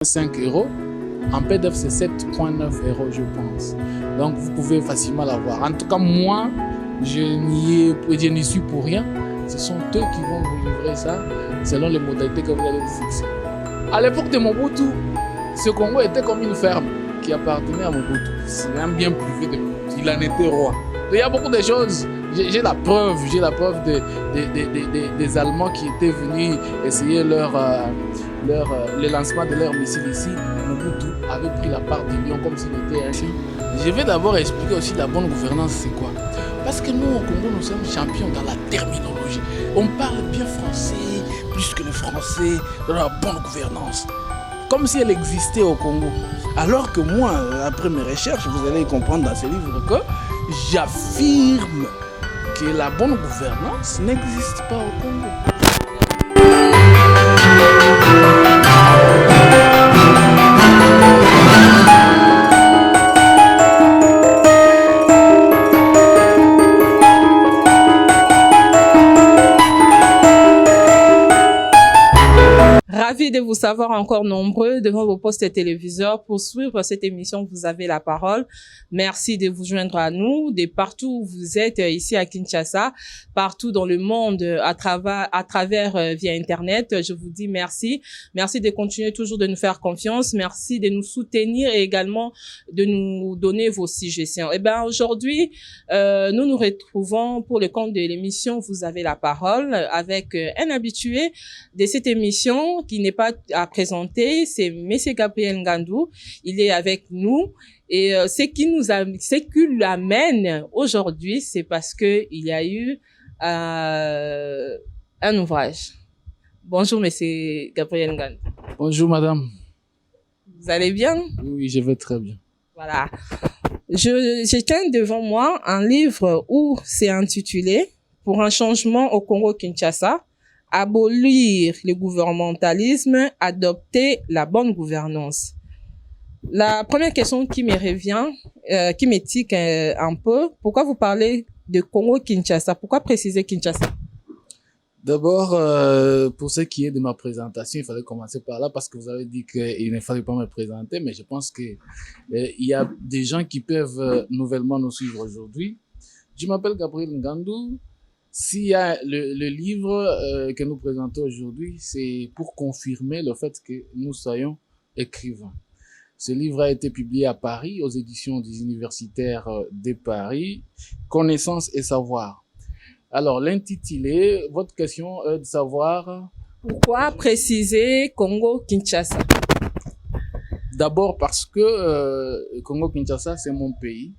5 €. En PDF, c'est 7,9 € je pense. Donc, vous pouvez facilement l'avoir. En tout cas, moi, je n'y suis pour rien. Ce sont eux qui vont vous livrer ça selon les modalités que vous allez vous fixer. À l'époque de Mobutu, ce Congo était comme une ferme qui appartenait à Mobutu. C'est un bien privé de Mobutu. Il en était roi. Il y a beaucoup de choses. J'ai la preuve des Allemands qui étaient venus essayer le lancement de leur missile ici. Mobutu avait pris la part du lion comme s'il était ainsi. Je vais d'abord expliquer aussi la bonne gouvernance, c'est quoi. Parce que nous, au Congo, nous sommes champions dans la terminologie. On parle bien français, plus que le français, dans la bonne gouvernance. Comme si elle existait au Congo. Alors que moi, après mes recherches, vous allez comprendre dans ce livre que j'affirme que la bonne gouvernance n'existe pas au Congo. Ravi de vous savoir encore nombreux devant vos postes téléviseurs. Pour suivre cette émission, vous avez la parole. Merci de vous joindre à nous, de partout où vous êtes, ici à Kinshasa, partout dans le monde, à travers via Internet. Je vous dis merci. Merci de continuer toujours de nous faire confiance. Merci de nous soutenir et également de nous donner vos suggestions. Eh ben, aujourd'hui, nous nous retrouvons pour le compte de l'émission Vous avez la parole avec un habitué de cette émission qui n'est pas à présenter, c'est M. Gabriel Ngandou. Il est avec nous et ce qui l'amène aujourd'hui, c'est parce que il y a eu un ouvrage. Bonjour M. Gabriel Ngandou. Bonjour madame. Vous allez bien? Oui, je vais très bien. Voilà. Je tiens devant moi un livre où c'est intitulé « Pour un changement au Congo-Kinshasa ». Abolir le gouvernementalisme, adopter la bonne gouvernance. La première question qui me revient, qui m'étique un peu, pourquoi vous parlez de Congo-Kinshasa? Pourquoi préciser Kinshasa? D'abord, pour ce qui est de ma présentation, il fallait commencer par là parce que vous avez dit qu'il ne fallait pas me présenter, mais je pense que il y a des gens qui peuvent nouvellement nous suivre aujourd'hui. Je m'appelle Gabriel Ngandou. S'il y a le livre que nous présentons aujourd'hui, c'est pour confirmer le fait que nous soyons écrivains. Ce livre a été publié à Paris, aux éditions des universitaires de Paris, Connaissance et savoir. Alors, l'intitulé, votre question est de savoir... Pourquoi préciser Congo-Kinshasa? D'abord parce que Congo-Kinshasa, c'est mon pays,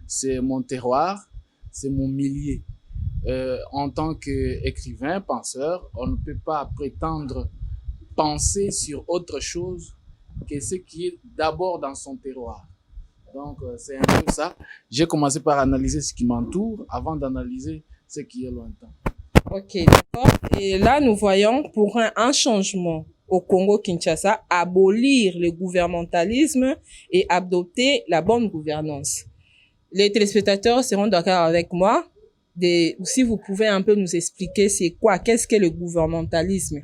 c'est mon terroir, c'est mon milieu. En tant qu'écrivain, penseur, on ne peut pas prétendre penser sur autre chose que ce qui est d'abord dans son terroir. Donc, c'est un peu ça. J'ai commencé par analyser ce qui m'entoure avant d'analyser ce qui est lointain. Ok, d'accord. Et là, nous voyons pour un changement au Congo-Kinshasa, abolir le gouvernementalisme et adopter la bonne gouvernance. Les téléspectateurs seront d'accord avec moi. Si vous pouvez un peu nous expliquer c'est quoi, qu'est-ce qu'est le gouvernementalisme?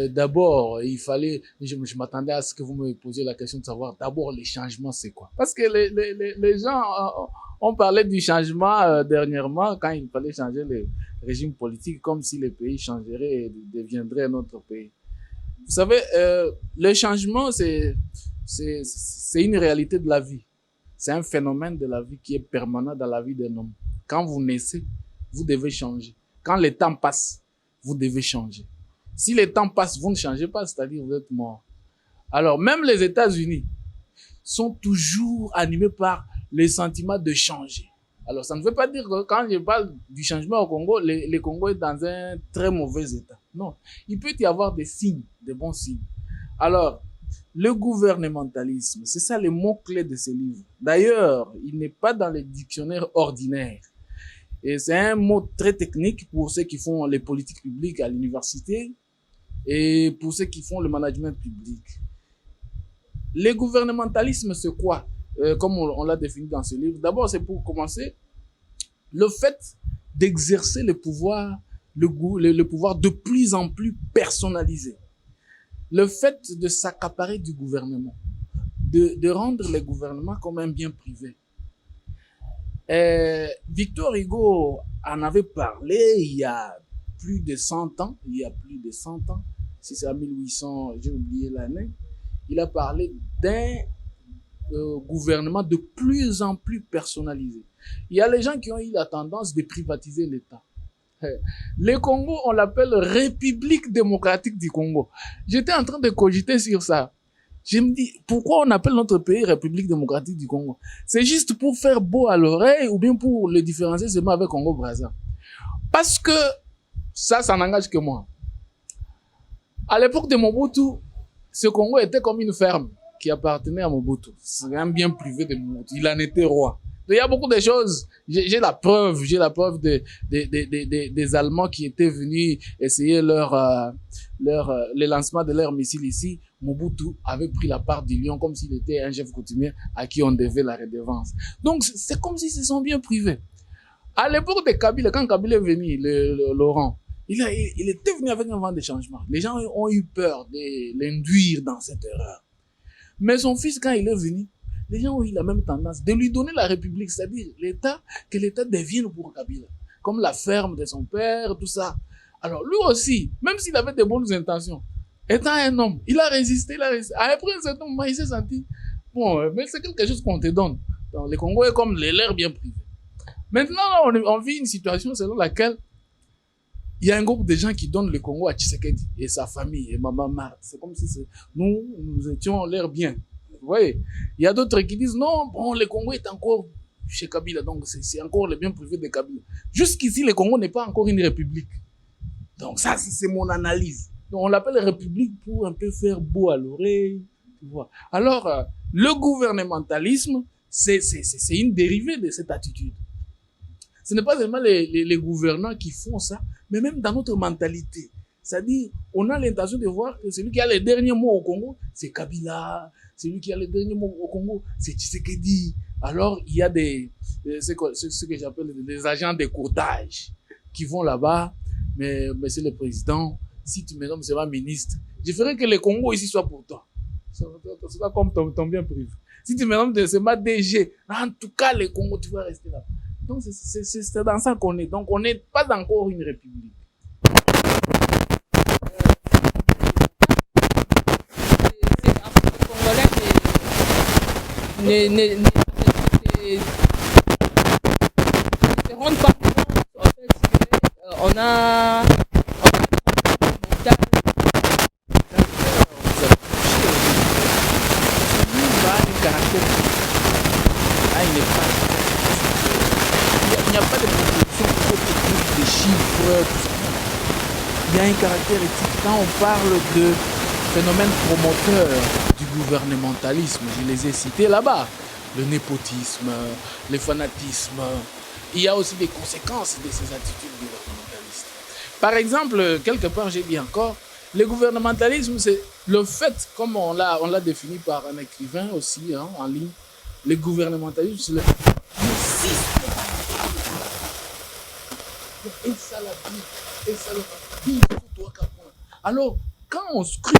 D'abord, je m'attendais à ce que vous me posiez la question de savoir d'abord les changements c'est quoi. Parce que les gens ont parlé du changement dernièrement quand il fallait changer le régime politique comme si le pays changerait et deviendrait un autre pays. Vous savez, le changement c'est une réalité de la vie. C'est un phénomène de la vie qui est permanent dans la vie d'un homme. Quand vous naissez, vous devez changer. Quand le temps passe, vous devez changer. Si le temps passe, vous ne changez pas, c'est-à-dire vous êtes mort. Alors, même les États-Unis sont toujours animés par le sentiment de changer. Alors, ça ne veut pas dire que quand je parle du changement au Congo, le Congo est dans un très mauvais état. Non, il peut y avoir des signes, des bons signes. Alors, le gouvernementalisme, c'est ça le mot-clé de ce livre. D'ailleurs, il n'est pas dans les dictionnaires ordinaires. Et c'est un mot très technique pour ceux qui font les politiques publiques à l'université et pour ceux qui font le management public. Le gouvernementalisme, c'est quoi? Comme on l'a défini dans ce livre. D'abord, c'est pour commencer, le fait d'exercer le pouvoir de plus en plus personnalisé. le fait de s'accaparer du gouvernement, de rendre les gouvernements comme un bien privé. Victor Hugo en avait parlé il y a plus de 100 ans, si c'est à 1800, j'ai oublié l'année, il a parlé d'un gouvernement de plus en plus personnalisé. Il y a les gens qui ont eu la tendance de privatiser l'État. Le Congo, on l'appelle République démocratique du Congo. J'étais en train de cogiter sur ça. Je me dis, pourquoi on appelle notre pays République démocratique du Congo? C'est juste pour faire beau à l'oreille ou bien pour le différencier seulement avec Congo-Brazza? Parce que ça n'engage que moi. À l'époque de Mobutu, ce Congo était comme une ferme qui appartenait à Mobutu. C'est un bien privé de Mobutu. Il en était roi. Donc, il y a beaucoup de choses. J'ai la preuve des Allemands qui étaient venus essayer le lancement de leurs missiles ici. Mobutu avait pris la part du lion comme s'il était un chef coutumier à qui on devait la redevance. Donc, c'est comme si c'est son bien privé. À l'époque de Kabila, quand Kabila est venu, Laurent, il était venu avec un vent de changement. Les gens ont eu peur de l'induire dans cette erreur. Mais son fils, quand il est venu, les gens ont eu la même tendance de lui donner la République, c'est-à-dire que l'État devienne pour Kabila, comme la ferme de son père, tout ça. Alors lui aussi, même s'il avait de bonnes intentions, étant un homme, il a résisté. Après un certain moment, il s'est senti, bon, mais c'est quelque chose qu'on te donne. Donc, le Congo est comme l'air bien privé. Maintenant, on vit une situation selon laquelle il y a un groupe de gens qui donnent le Congo à Tshisekedi et sa famille et Maman Marthe. C'est comme si nous étions l'air bien. Vous voyez, il y a d'autres qui disent non, bon, le Congo est encore chez Kabila, donc c'est encore le bien privé de Kabila. Jusqu'ici, le Congo n'est pas encore une république. Donc ça, c'est mon analyse. Donc on l'appelle république pour un peu faire beau à l'oreille, tu vois. Alors, le gouvernementalisme, c'est une dérivée de cette attitude. Ce n'est pas seulement les gouvernants qui font ça, mais même dans notre mentalité. C'est-à-dire, on a l'intention de voir que celui qui a les derniers mots au Congo, c'est Kabila. Celui qui a les derniers mots au Congo, c'est Tshisekedi. Alors, il y a ce que j'appelle des agents de courtage qui vont là-bas. Mais, monsieur le président, si tu me nommes seulement ministre, je ferai que le Congo ici soit pour toi. C'est pas comme ton bien privé. Si tu me nommes seulement DG, en tout cas, le Congo, tu vas rester là. Donc, c'est dans ça qu'on est. Donc, on n'est pas encore une république. Ne rendent pas compte en fait on a il n'y a pas de proposition technique, de chiffres, tout ça. Il y a un caractère éthique. Quand on parle de phénomènes promoteurs du gouvernementalisme, je les ai cités là-bas, le népotisme, le fanatisme, il y a aussi des conséquences de ces attitudes gouvernementalistes. Par exemple, quelque part, j'ai dit encore, le gouvernementalisme, c'est le fait, comme on l'a défini par un écrivain aussi en ligne, le gouvernementalisme, c'est le système. Et ça la vie, et ça le vie, toi qu'à point. Alors, quand on scrute,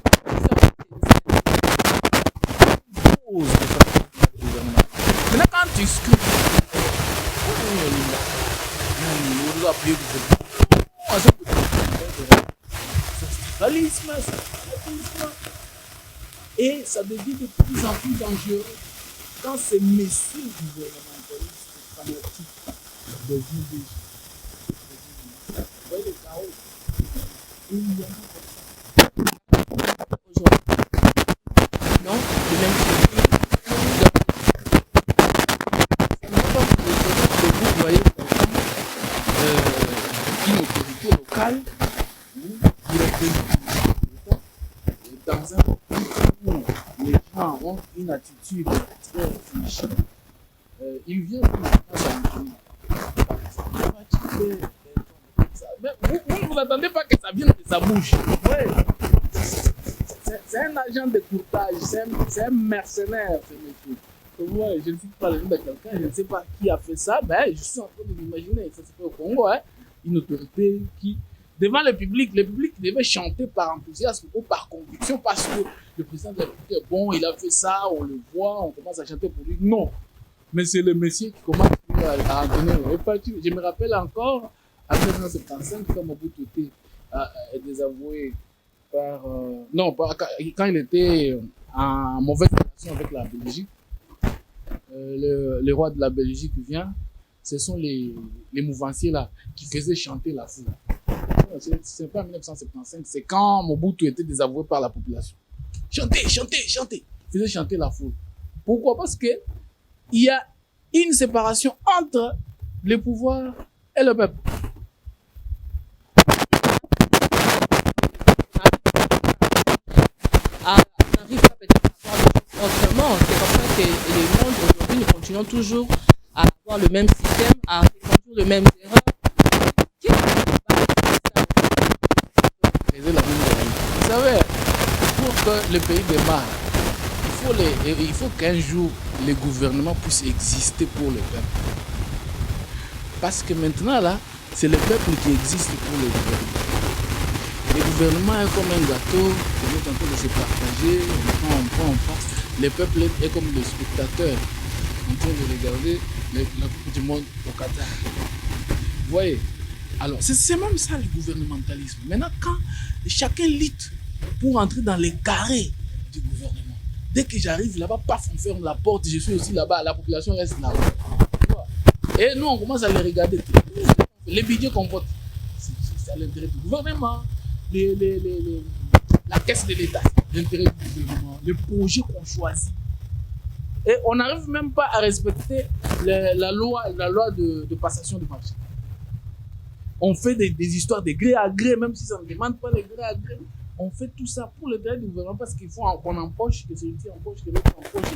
maintenant, quand tu scrutes, et ça devient de plus en plus dangereux quand ces messieurs gouvernementalistes fanatiques deviennent des gens. Vous voyez le chaos. Il y a non, de même vous voyez une autorité locale ou dans un pays où les gens ont une attitude très réfléchie, ils viennent vous ne attendez pas que ça vienne de sa bouche. Ouais. C'est un agent de courtage, c'est un mercenaire, ce monsieur. Ouais, je ne cite pas le nom de quelqu'un, je ne sais pas qui a fait ça, mais je suis en train de m'imaginer. Ça se fait au Congo, une autorité qui devant le public devait chanter par enthousiasme ou par conviction parce que le président de la République est bon, il a fait ça, on le voit, on commence à chanter pour lui. Non. Mais c'est le monsieur qui commence à entonner. Je me rappelle encore, en 1975, quand Mobutu était désavoué par... quand il était en mauvaise relation avec la Belgique, le roi de la Belgique vient, ce sont les mouvanciers là qui faisaient chanter la foule. C'est pas en 1975, c'est quand Mobutu était désavoué par la population. Chantez, chantez, chantez. Ils faisaient chanter la foule. Pourquoi? Parce que il y a une séparation entre le pouvoir et le peuple. On n'arrive pas peut-être à voir les choses autrement. C'est comme ça que le monde aujourd'hui, nous continuons toujours à avoir le même système, à reproduire les mêmes erreurs. Vous savez, pour que le pays démarre, il faut qu'un jour le gouvernement puisse exister pour le peuple. Parce que maintenant là, c'est le peuple qui existe pour le gouvernement. Le gouvernement est comme un gâteau, on est en train de se partager, on prend. Le peuple est comme le spectateur, en train de regarder la Coupe du Monde au Qatar. Vous voyez? Alors, c'est même ça le gouvernementalisme. Maintenant, quand chacun lutte pour entrer dans les carrés du gouvernement, dès que j'arrive là-bas, paf, on ferme la porte, je suis aussi là-bas, la population reste là-bas. Et nous, on commence à les regarder. Les budgets qu'on vote, c'est à l'intérêt du gouvernement. La caisse de l'État, l'intérêt du gouvernement, les projets qu'on choisit. Et on n'arrive même pas à respecter la loi de passation de marché. On fait des histoires de gré à gré, même si ça ne demande pas le gré à gré. On fait tout ça pour le intérêt du gouvernement parce qu'il faut qu'on empoche, que celui-ci empoche, que l'autre empoche.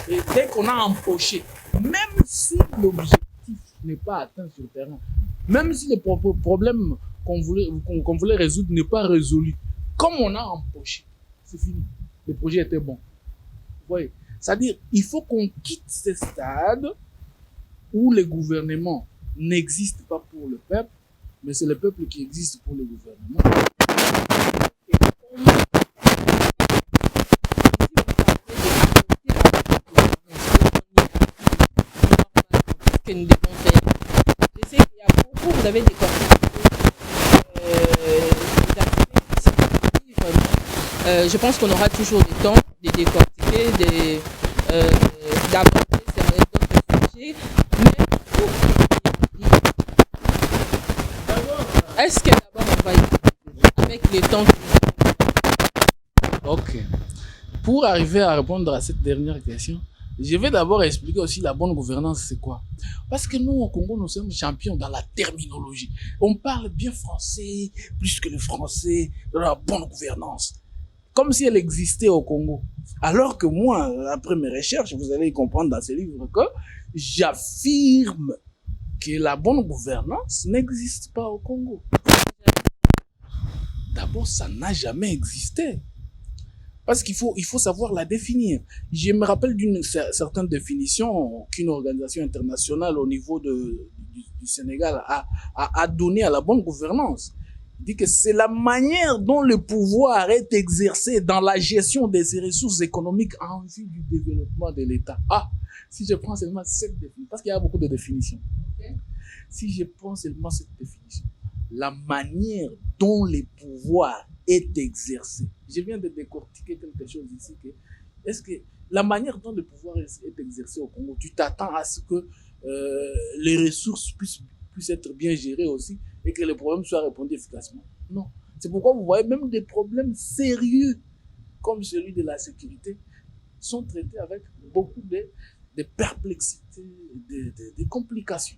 Et dès qu'on a empoché, même si l'objectif n'est pas atteint sur le terrain, même si le problème qu'on voulait résoudre n'est pas résolu, comme on a empoché, c'est fini. Le projet était bon. Vous voyez? C'est-à-dire, il faut qu'on quitte ce stade où le gouvernement n'existe pas pour le peuple, mais c'est le peuple qui existe pour le gouvernement. Que nous devons faire. Je sais qu'il y a beaucoup, vous avez des je pense qu'on aura toujours le temps de décortiquer, d'aborder certains sujets, mais est-ce que d'abord on va y avec le temps Ok. Pour arriver à répondre à cette dernière question, je vais d'abord expliquer aussi la bonne gouvernance, c'est quoi. Parce que nous, au Congo, nous sommes champions dans la terminologie. On parle bien français, plus que le français, de la bonne gouvernance. Comme si elle existait au Congo. Alors que moi, après mes recherches, vous allez comprendre dans ce livre que j'affirme que la bonne gouvernance n'existe pas au Congo. D'abord, ça n'a jamais existé. Parce qu'il faut savoir la définir. Je me rappelle d'une certaine définition qu'une organisation internationale au niveau du Sénégal a donné à la bonne gouvernance. Il dit que c'est la manière dont le pouvoir est exercé dans la gestion de ses ressources économiques en vue du développement de l'État. Ah, si je prends seulement cette définition, parce qu'il y a beaucoup de définitions. Okay? Si je prends seulement cette définition, la manière dont le pouvoir est exercé. Je viens de décortiquer quelque chose ici. Est-ce que la manière dont le pouvoir est exercé au Congo, tu t'attends à ce que les ressources puissent être bien gérées aussi et que les problèmes soient répondus efficacement? Non. C'est pourquoi vous voyez même des problèmes sérieux comme celui de la sécurité sont traités avec beaucoup de perplexités, de complications.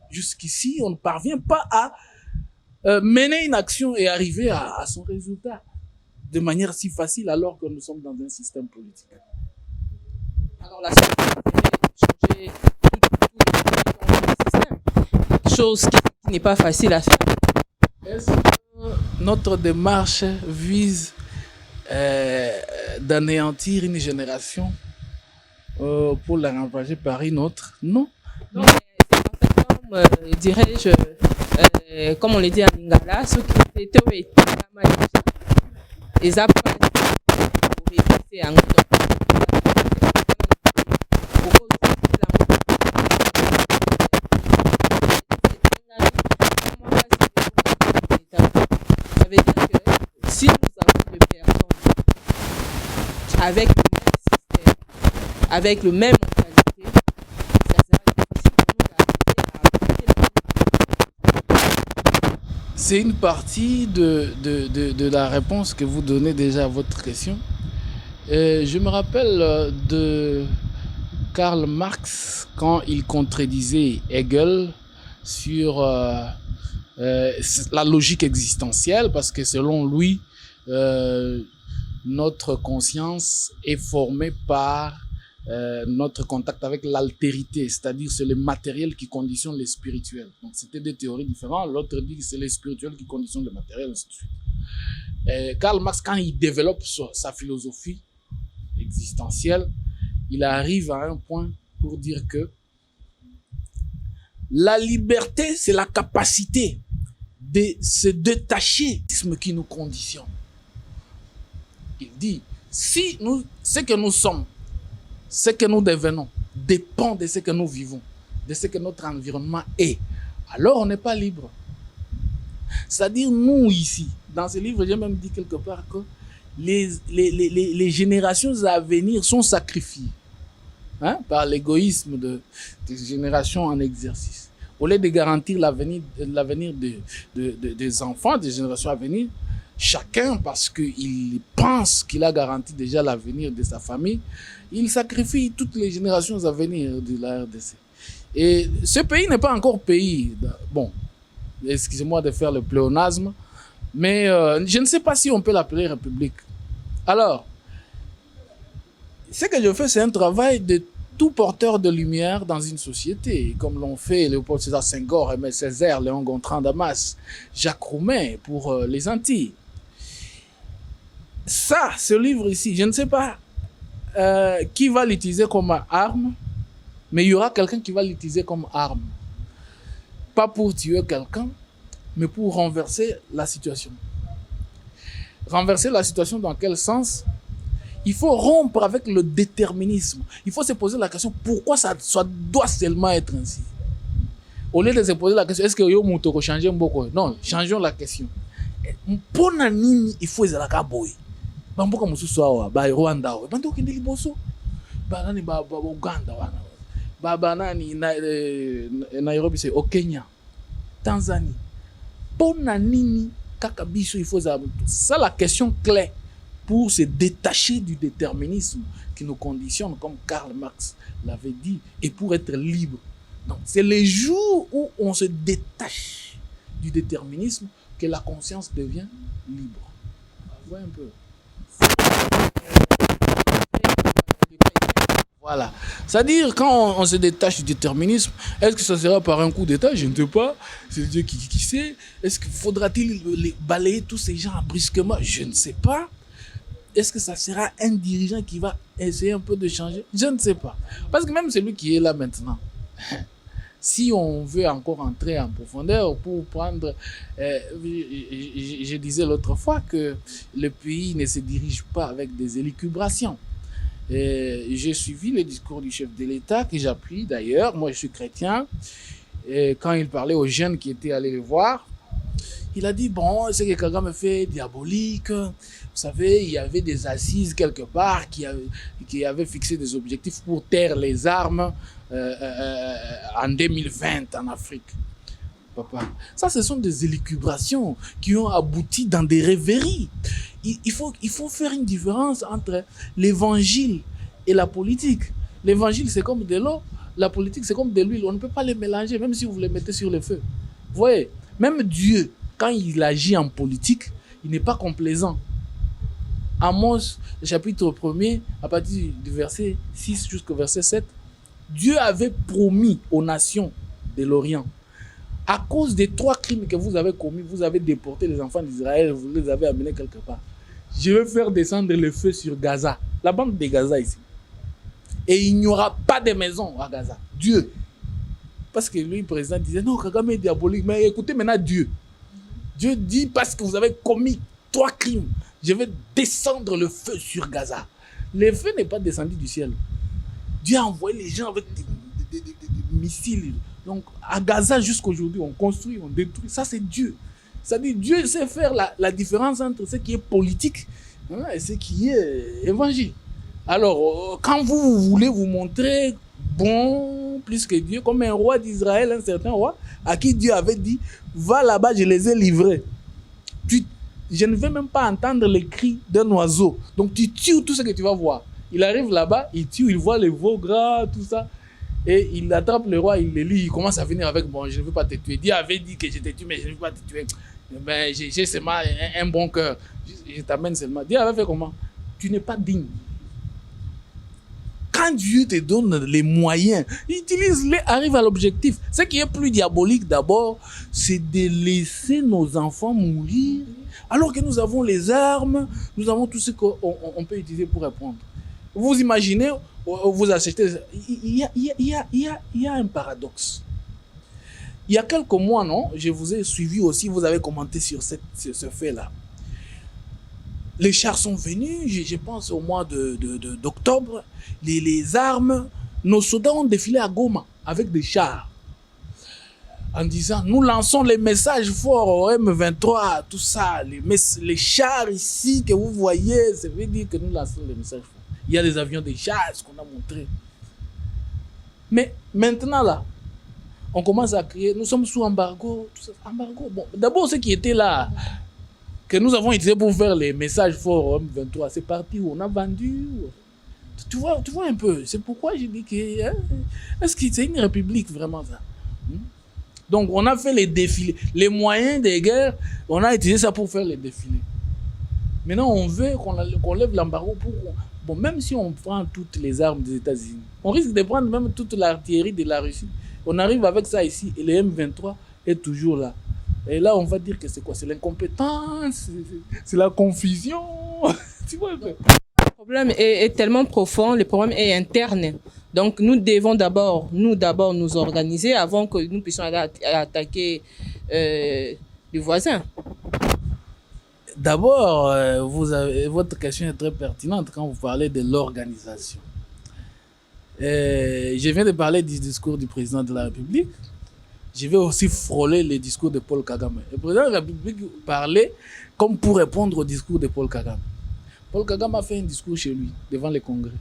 Jusqu'ici, on ne parvient pas à mener une action et arriver à son résultat de manière si facile alors que nous sommes dans un système politique. Alors la solution, changer tout le système. Chose qui n'est pas facile à faire. Est-ce que notre démarche vise d'anéantir une génération pour la remplacer par une autre? Non. Non, mais c'est en fait comme, dirais-je, Comme on le dit en lingala, ceux qui étaient au Etangama déjà, ils apprennent pour réviser en gros. Ça veut dire que si nous avons des personnes avec le même système, avec le même mentalité, ça sera difficile pour nous d'arriver à appliquer. C'est une partie de la réponse que vous donnez déjà à votre question. Je me rappelle de Karl Marx quand il contredisait Hegel sur la logique existentielle, parce que selon lui, notre conscience est formée par notre contact avec l'altérité, c'est-à-dire c'est le matériel qui conditionne le spirituel. Donc c'était deux théories différentes. L'autre dit que c'est le spirituel qui conditionne le matériel, ainsi de suite. Karl Marx, quand il développe sa philosophie existentielle, il arrive à un point pour dire que la liberté, c'est la capacité de se détacher de ce qui nous conditionne. Il dit, si nous, ce que nous sommes, ce que nous devenons, dépend de ce que nous vivons, de ce que notre environnement est, alors on n'est pas libre. C'est-à-dire, nous ici, dans ce livre, j'ai même dit quelque part que les générations à venir sont sacrifiées par l'égoïsme des générations en exercice. Au lieu de garantir l'avenir des enfants, des générations à venir, chacun, parce qu'il pense qu'il a garanti déjà l'avenir de sa famille, il sacrifie toutes les générations à venir de la RDC. Et ce pays n'est pas encore pays. Bon, excusez-moi de faire le pléonasme, mais je ne sais pas si on peut l'appeler république. Alors, ce que je fais, c'est un travail de tout porteur de lumière dans une société, comme l'ont fait Léopold Sédar Senghor, Aimé Césaire, Léon Gontran Damas, Jacques Roumain pour les Antilles. Ça, ce livre ici, je ne sais pas qui va l'utiliser comme arme, mais il y aura quelqu'un qui va l'utiliser comme arme. Pas pour tuer quelqu'un, mais pour renverser la situation. Renverser la situation dans quel sens? Il faut rompre avec le déterminisme. Il faut se poser la question, pourquoi ça doit seulement être ainsi? Au lieu de se poser la question, est-ce que yo moto ko changer mboko? Non, changeons la question. Pour nani il faut ezalaka boy. Bamboka mususu awa, ba Rwanda awa. Bando kende liboso. Ba nani ba Uganda wana. Ba nani Nairobi c'est au Kenya. Tanzanie. Pour nani kaka biso il faut ça la question clé pour se détacher du déterminisme qui nous conditionne, comme Karl Marx l'avait dit, et pour être libre. Donc, c'est les jours où on se détache du déterminisme que la conscience devient libre. Vous voyez un peu. Voilà. C'est-à-dire, quand on se détache du déterminisme, est-ce que ça sera par un coup d'État? Je ne sais pas. C'est Dieu qui sait. Est-ce qu'il faudra-t-il balayer tous ces gens brusquement? Je ne sais pas. Est-ce que ça sera un dirigeant qui va essayer un peu de changer? Je ne sais pas. Parce que même celui qui est là maintenant, si on veut encore entrer en profondeur pour prendre... je disais l'autre fois que le pays ne se dirige pas avec des élucubrations. J'ai suivi le discours du chef de l'État, que j'appuie d'ailleurs. Moi, je suis chrétien. Et quand il parlait aux jeunes qui étaient allés le voir, il a dit, bon, ce que Kagame fait diabolique. Vous savez, il y avait des assises quelque part qui avaient fixé des objectifs pour taire les armes en 2020 en Afrique. Papa, ça, ce sont des élucubrations qui ont abouti dans des rêveries. Il faut faire une différence entre l'évangile et la politique. L'évangile, c'est comme de l'eau. La politique, c'est comme de l'huile. On ne peut pas les mélanger, même si vous les mettez sur le feu. Vous voyez, même Dieu, quand il agit en politique, il n'est pas complaisant. Amos, chapitre 1er, à partir du verset 6 jusqu'au verset 7, Dieu avait promis aux nations de l'Orient, à cause des 3 crimes que vous avez commis, vous avez déporté les enfants d'Israël, vous les avez amenés quelque part. Je vais faire descendre le feu sur Gaza, la bande de Gaza ici. Et il n'y aura pas de maison à Gaza. Dieu. Parce que lui, le président, disait non, Kagame est diabolique. Mais écoutez maintenant Dieu. Dieu dit parce que vous avez commis 3 crimes, je vais descendre le feu sur Gaza. Le feu n'est pas descendu du ciel. Dieu a envoyé les gens avec des missiles. Donc à Gaza jusqu'aujourd'hui, on construit, on détruit. Ça, c'est Dieu. C'est-à-dire Dieu sait faire la différence entre ce qui est politique et ce qui est évangile. Alors, quand vous voulez vous montrer bon plus que Dieu, comme un roi d'Israël, un certain roi, à qui Dieu avait dit, va là-bas, je les ai livrés. Je ne vais même pas entendre les cris d'un oiseau. Donc tu tues tout ce que tu vas voir. Il arrive là-bas, il tue, il voit les veaux gras, tout ça. Et il attrape le roi, il le lit, il commence à venir avec, bon, je ne veux pas te tuer. Dieu avait dit que je te tue, mais je ne veux pas te tuer. Ben, j'ai seulement un bon cœur. Je t'amène seulement. Dieu avait fait comment? Tu n'es pas digne. Quand Dieu te donne les moyens, utilise-les, arrive à l'objectif. Ce qui est plus diabolique d'abord, c'est de laisser nos enfants mourir, alors que nous avons les armes, nous avons tout ce qu'on peut utiliser pour répondre. Vous imaginez, vous achetez... Il y a un paradoxe. Il y a quelques mois, non, je vous ai suivi aussi, vous avez commenté sur ce fait-là. Les chars sont venus, je pense au mois d'octobre, les armes, nos soldats ont défilé à Goma avec des chars. En disant, nous lançons les messages forts au M23, tout ça, les chars ici que vous voyez, ça veut dire que nous lançons les messages forts. Il y a des avions de chasse qu'on a montrés. Mais maintenant là, on commence à crier, nous sommes sous embargo, tout ça, embargo. Bon, d'abord ceux qui étaient là, que nous avons utilisé pour faire les messages forts au M23, c'est parti où on a vendu. Tu vois un peu, c'est pourquoi j'ai dit que est-ce que c'est une république vraiment ça? Donc on a fait les défilés, les moyens de guerre, on a utilisé ça pour faire les défilés. Maintenant on veut qu'on lève l'embargo pour... Bon, même si on prend toutes les armes des États-Unis, on risque de prendre même toute l'artillerie de la Russie. On arrive avec ça ici et le M23 est toujours là. Et là, on va dire que c'est quoi? C'est l'incompétence, c'est la confusion. Tu vois un peu? Le problème est tellement profond, le problème est interne. Donc, nous devons d'abord nous organiser avant que nous puissions aller attaquer les voisins. D'abord, votre question est très pertinente quand vous parlez de l'organisation. Je viens de parler du discours du président de la République. Je vais aussi frôler le discours de Paul Kagame. Le président de la République parlait comme pour répondre au discours de Paul Kagame. Paul Kagame a fait un discours chez lui, devant le Congrès.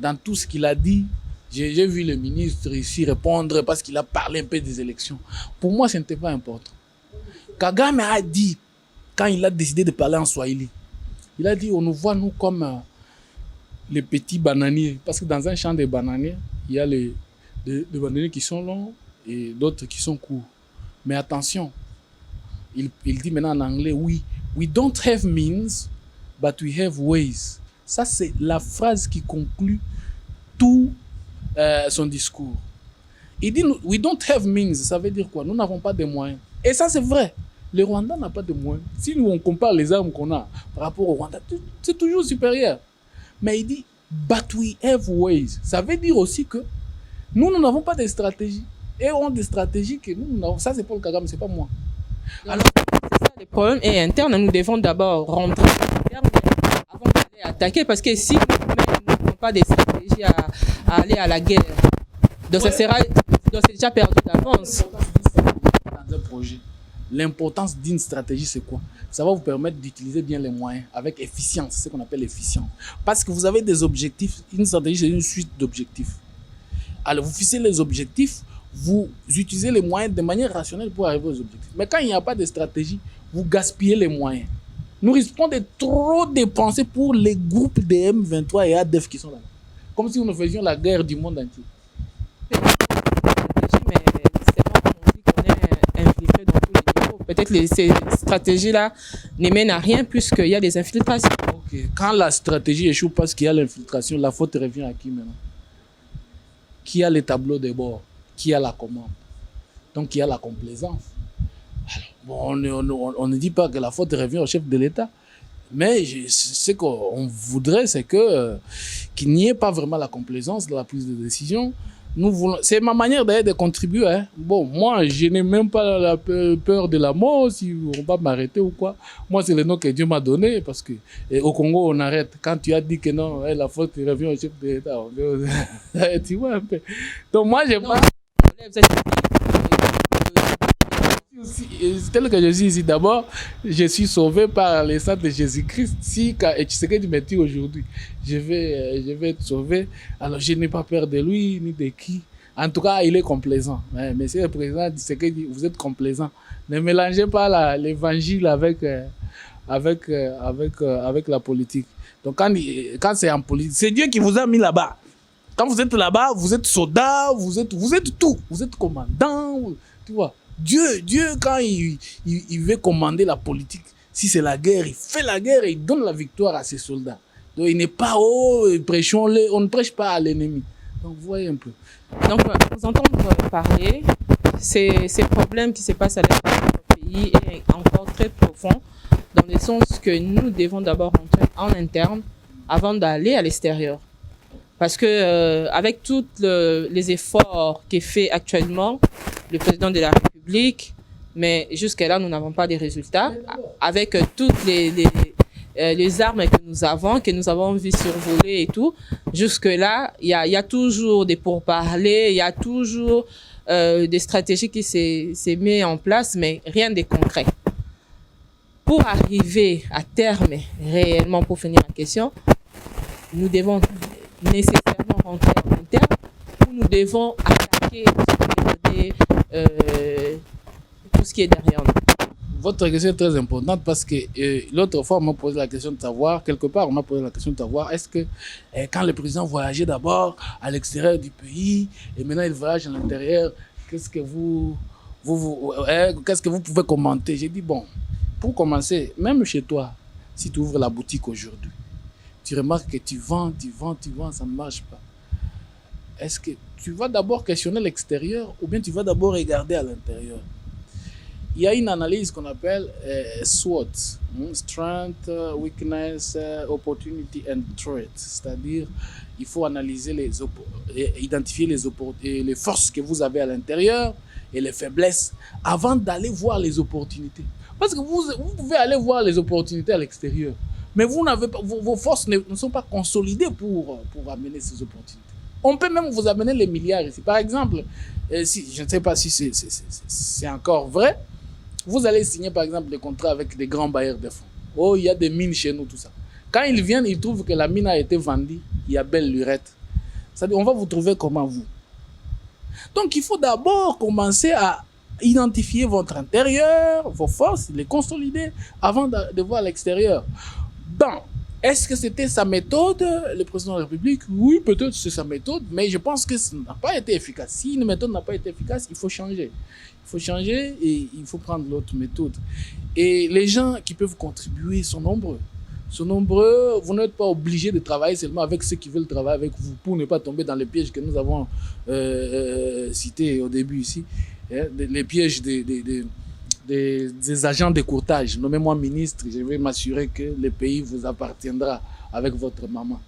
Dans tout ce qu'il a dit, j'ai vu le ministre ici répondre parce qu'il a parlé un peu des élections. Pour moi, ce n'était pas important. Kagame a dit, quand il a décidé de parler en Swahili, il a dit, on nous voit nous comme les petits bananiers. Parce que dans un champ de bananiers, il y a les bananiers qui sont longs et d'autres qui sont courts. Mais attention, il dit maintenant en anglais, we don't have means, but we have ways. Ça, c'est la phrase qui conclut tout son discours. Il dit, we don't have means, ça veut dire quoi? Nous n'avons pas de moyens. Et ça, c'est vrai. Le Rwanda n'a pas de moyens. Si nous, on compare les armes qu'on a par rapport au Rwanda, c'est toujours supérieur. Mais il dit, but we have ways. Ça veut dire aussi que nous n'avons pas de stratégie. Et on a des stratégies que nous n'avons. Ça, c'est Paul Kagame, c'est pas moi. Alors, c'est ça, le problème est interne. Nous devons d'abord rentrer interne avant d'aller attaquer. Parce que si nous-mêmes n'avons pas de stratégie à aller à la guerre, donc ça sera c'est déjà perdu d'avance. Dans un projet, l'importance d'une stratégie, c'est quoi? Ça va vous permettre d'utiliser bien les moyens avec efficience, c'est ce qu'on appelle efficient. Parce que vous avez des objectifs. Une stratégie, c'est une suite d'objectifs. Alors, vous fixez les objectifs, vous utilisez les moyens de manière rationnelle pour arriver aux objectifs. Mais quand il n'y a pas de stratégie, vous gaspillez les moyens. Nous risquons de trop dépenser pour les groupes de M23 et ADF qui sont là. Comme si nous faisions la guerre du monde entier. Mais c'est pas comme on dit qu'on est infiltré dans tous les niveaux. Peut-être ces stratégies-là ne mènent à rien puisqu'il y a des infiltrations. Ok. Quand la stratégie échoue parce qu'il y a l'infiltration, la faute revient à qui maintenant? Qui a les tableaux de bord? Qui a la commande? Donc, qui a la complaisance? Alors, bon, on ne dit pas que la faute revient au chef de l'État, mais ce qu'on voudrait, c'est qu'il n'y ait pas vraiment la complaisance dans la prise de décision, Nous voulons, c'est ma manière d'ailleurs de contribuer. Hein. Bon, moi, je n'ai même pas la peur de la mort, si on va m'arrêter ou quoi. Moi, c'est le nom que Dieu m'a donné, parce que au Congo, on arrête. Quand tu as dit que non, la faute revient au chef de l'État. Tu vois un peu. Donc moi, j'ai pas... Tel que je suis ici, d'abord, je suis sauvé par le sang de Jésus-Christ. Si Tshisekedi me tue aujourd'hui, je vais être sauvé. Alors, je n'ai pas peur de lui, ni de qui. En tout cas, il est complaisant. Monsieur le président Tshisekedi, vous êtes complaisant. Ne mélangez pas l'évangile avec la politique. Donc, quand c'est en politique, c'est Dieu qui vous a mis là-bas. Quand vous êtes là-bas, vous êtes soldat, vous êtes tout. Vous êtes commandant, tu vois. Dieu, quand il veut commander la politique, si c'est la guerre, il fait la guerre et il donne la victoire à ses soldats. Donc il n'est pas prêchons-les, on ne prêche pas à l'ennemi. Donc vous voyez un peu. Donc nous entendons parler, ces problèmes qui se passent à l'intérieur de notre pays est encore très profond, dans le sens que nous devons d'abord rentrer en interne avant d'aller à l'extérieur. Parce que avec tous les efforts qu'est fait actuellement le président de la République, mais jusqu'à là, nous n'avons pas de résultats. Avec toutes les armes que nous avons vues survoler et tout, jusque-là, il y a toujours des pourparlers, il y a toujours des stratégies qui se mettent en place, mais rien de concret. Pour arriver à terme, réellement, pour finir la question, nous devons nécessairement rentrer en interne, où nous devons attaquer tout ce qui est derrière nous. Votre question est très importante parce que l'autre fois, on m'a posé la question de savoir, quelque part, on m'a posé la question de savoir, est-ce que quand le président voyageait d'abord à l'extérieur du pays et maintenant il voyage à l'intérieur, qu'est-ce que vous pouvez commenter? J'ai dit, bon, pour commencer, même chez toi, si tu ouvres la boutique aujourd'hui, tu remarques que tu vends, ça ne marche pas. Est-ce que tu vas d'abord questionner l'extérieur ou bien tu vas d'abord regarder à l'intérieur? Il y a une analyse qu'on appelle SWOT, Strength, Weakness, Opportunity and Threat. C'est-à-dire, il faut analyser identifier les forces que vous avez à l'intérieur et les faiblesses avant d'aller voir les opportunités. Parce que vous pouvez aller voir les opportunités à l'extérieur, mais vous n'avez pas, vos forces ne sont pas consolidées pour amener ces opportunités. On peut même vous amener les milliards ici. Par exemple, je ne sais pas si c'est encore vrai, vous allez signer par exemple des contrats avec des grands bailleurs de fonds. Oh, il y a des mines chez nous, tout ça. Quand ils viennent, ils trouvent que la mine a été vendue, il y a belle lurette. C'est-à-dire, on va vous trouver comment vous. Donc, il faut d'abord commencer à identifier votre intérieur, vos forces, les consolider avant de voir l'extérieur. Bon, est-ce que c'était sa méthode, le président de la République? Oui, peut-être c'est sa méthode, mais je pense que ça n'a pas été efficace. Si une méthode n'a pas été efficace, il faut changer. Il faut changer et il faut prendre l'autre méthode. Et les gens qui peuvent contribuer sont nombreux. Vous n'êtes pas obligé de travailler seulement avec ceux qui veulent travailler avec vous pour ne pas tomber dans les pièges que nous avons cités au début ici. Les pièges des agents de courtage. Nommez-moi ministre, je vais m'assurer que le pays vous appartiendra avec votre maman.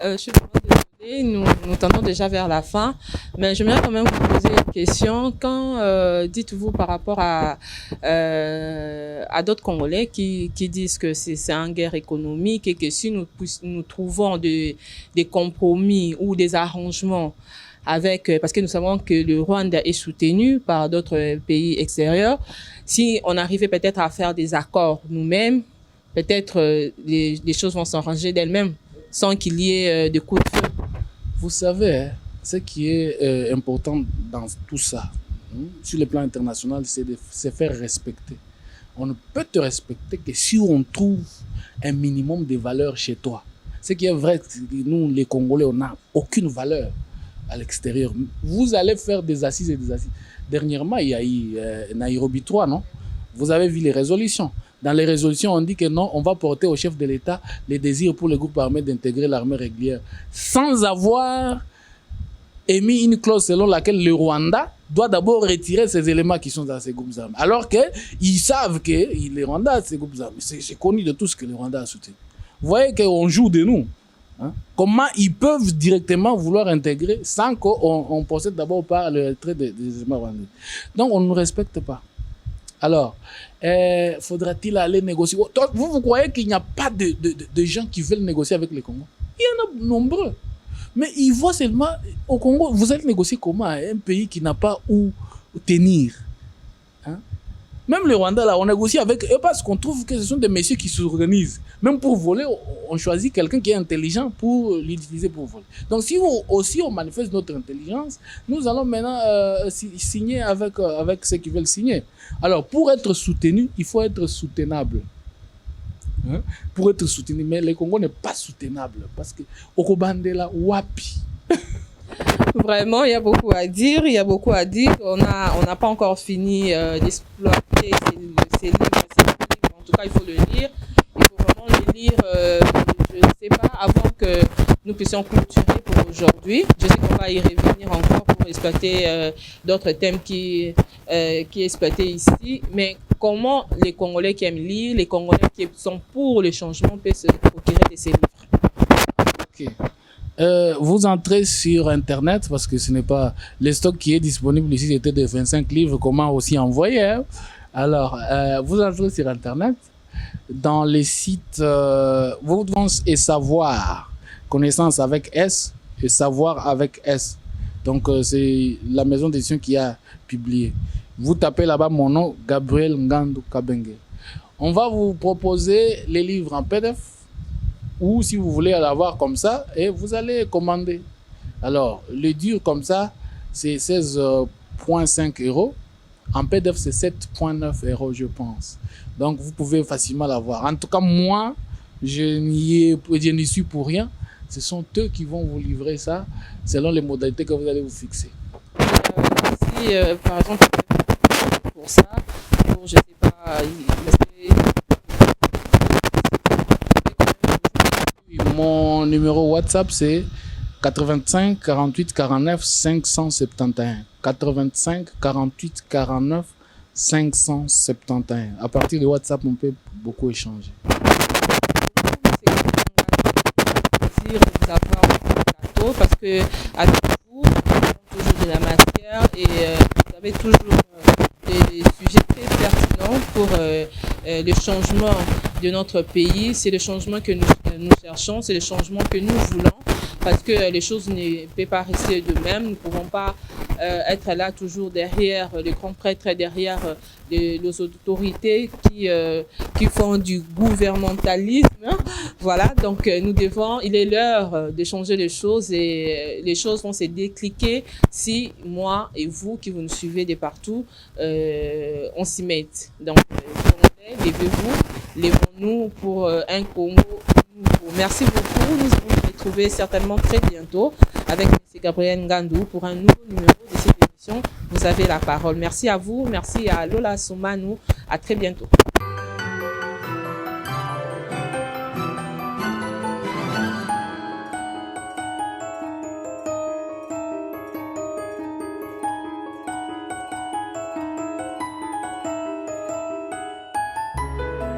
Je suis vraiment désolée, nous tendons déjà vers la fin, mais j'aimerais quand même vous poser une question. Quand dites-vous par rapport à d'autres Congolais qui disent que c'est une guerre économique et que si nous trouvons des compromis ou des arrangements parce que nous savons que le Rwanda est soutenu par d'autres pays extérieurs, si on arrivait peut-être à faire des accords nous-mêmes, peut-être les choses vont s'arranger d'elles-mêmes sans qu'il y ait de coups de feu. Vous savez, ce qui est important dans tout ça, sur le plan international, c'est de se faire respecter. On ne peut te respecter que si on trouve un minimum de valeur chez toi. Ce qui est vrai, nous, les Congolais, on n'a aucune valeur à l'extérieur. Vous allez faire des assises et des assises. Dernièrement, il y a eu Nairobi 3, non? Vous avez vu les résolutions. Dans les résolutions, on dit que non, on va porter au chef de l'État les désirs pour les groupes armés d'intégrer l'armée régulière, sans avoir émis une clause selon laquelle le Rwanda doit d'abord retirer ces éléments qui sont dans ces groupes armés. Alors qu'ils savent que le Rwanda a ces groupes armés. C'est connu de tous que le Rwanda a soutenu. Vous voyez qu'on joue de nous. Hein? Comment ils peuvent directement vouloir intégrer sans qu'on procède d'abord par le trait des éléments rwandais. Donc, on ne nous respecte pas. Alors, faudra-t-il aller négocier? Vous croyez qu'il n'y a pas de gens qui veulent négocier avec les Congos? Il y en a nombreux. Mais ils voient seulement, au Congo, vous allez négocier comment? Un pays qui n'a pas où tenir. Hein? Même les Rwandais, là, on négocie avec eux parce qu'on trouve que ce sont des messieurs qui s'organisent. Même pour voler, on choisit quelqu'un qui est intelligent pour l'utiliser pour voler. Donc, si on manifeste notre intelligence, nous allons maintenant signer avec ceux qui veulent signer. Alors, pour être soutenu, il faut être soutenable. Hein? Pour être soutenu, mais le Congo n'est pas soutenable parce que Okobandela Wapi. Vraiment, il y a beaucoup à dire. On n'a pas encore fini d'exploiter ces livres. En tout cas, il faut le lire. Il faut vraiment le lire, je ne sais pas, avant que nous puissions clôturer pour aujourd'hui. Je sais qu'on va y revenir encore pour exploiter d'autres thèmes qui exploités ici. Mais comment les Congolais qui aiment lire, les Congolais qui sont pour le changement peuvent se procurer de ces livres? Ok. Vous entrez sur Internet parce que ce n'est pas le stock qui est disponible ici, c'était de 25 livres. Comment aussi envoyer? Hein? Alors, vous entrez sur Internet dans les sites Connaissance et Savoir, connaissance avec S et savoir avec S. Donc, c'est la maison d'édition qui a publié. Vous tapez là-bas mon nom, Gabriel Ngandou Kabenge. On va vous proposer les livres en PDF. Ou si vous voulez l'avoir comme ça, et vous allez commander. Alors, le dur comme ça, c'est 16,5 €. En PDF, c'est 7,9 €, je pense. Donc, vous pouvez facilement l'avoir. En tout cas, moi, je n'y suis pour rien. Ce sont eux qui vont vous livrer ça selon les modalités que vous allez vous fixer. Si, par exemple, pour ça, pour, je sais pas, mon numéro WhatsApp, c'est 85 48 49 571. 85 48 49 571. À partir de WhatsApp, on peut beaucoup échanger. Parce que avec vous, vous avez toujours de la matière et vous avez toujours des sujets très pertinents pour le changement de notre pays. C'est le changement que nous cherchons, c'est le changement que nous voulons, parce que les choses ne peuvent pas rester de même. Nous ne pouvons pas être là toujours derrière les grands prêtres, derrière les autorités qui font du gouvernementalisme. Hein. Voilà, donc il est l'heure de changer les choses et les choses vont se décliquer si moi et vous qui vous nous suivez de partout, on s'y met. Donc, levez-vous, levons-nous pour un Congo nouveau. Merci beaucoup. Nous allons nous retrouver certainement très bientôt avec M. Gabriel Ngandou pour un nouveau numéro de cette émission. Vous avez la parole. Merci à vous. Merci à Lola Soumanou. À très bientôt.